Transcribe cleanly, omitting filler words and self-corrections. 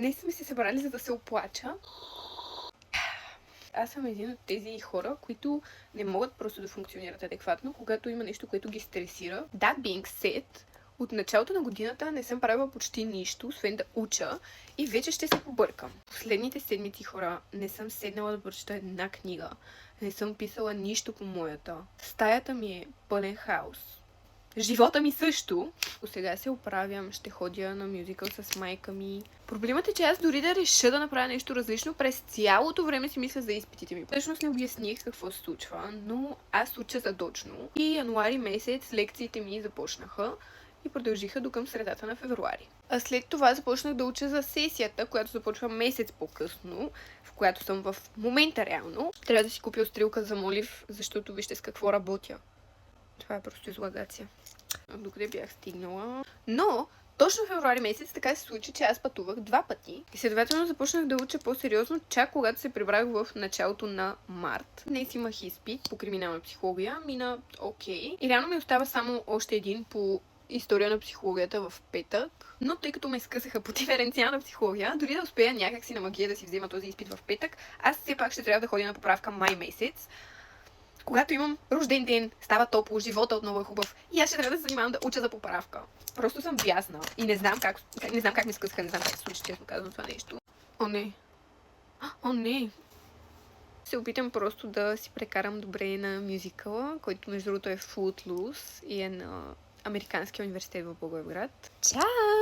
Днес сме се събрали, за да се оплача. Аз съм един от тези хора, които не могат просто да функционират адекватно, когато има нещо, което ги стресира. That being said, от началото на годината не съм правила почти нищо, освен да уча, и вече ще се побъркам. Последните седмици, хора, не съм седнала да прочета една книга. Не съм писала нищо по моята. Стаята ми е пълен хаос. Живота ми също. Сега се оправям, ще ходя на мюзикъл с майка ми. Проблемът е, че аз дори да реша да направя нещо различно, през цялото време си мисля за изпитите ми. Всъщност не обясних какво се случва, но аз уча задочно. И януари месец лекциите ми започнаха и продължиха до към средата на февруари. А след това започнах да уча за сесията, която започва месец по-късно, в която съм в момента реално. Трябва да си купя стрелка за молив, защото вижте с какво работя. Това е просто излагация. Докъде бях стигнала. Но точно в февруари месец така се случи, че аз пътувах 2 пъти. И следователно започнах да уча по-сериозно, чак когато се прибрах в началото на март. Днес имах изпит по криминална психология, мина окей. И реално ми остава само още един по история на психологията в петък. Но тъй като ме скъсаха по диференциална психология, дори да успея някакси на магия да си взема този изпит в петък, аз все пак ще трябва да ходя на поправка май месец. Когато имам рожден ден, става топло, живота отново е хубав и аз ще трябва да се занимавам да уча за поправка. Просто съм бясна и не знам как ми скъсаха, не знам как се случи, честно казвам това нещо. О, не. О, не. Се опитам просто да си прекарам добре на мюзикъла, който между другото е Footloose и е на Американския университет в Благоевград. Чао!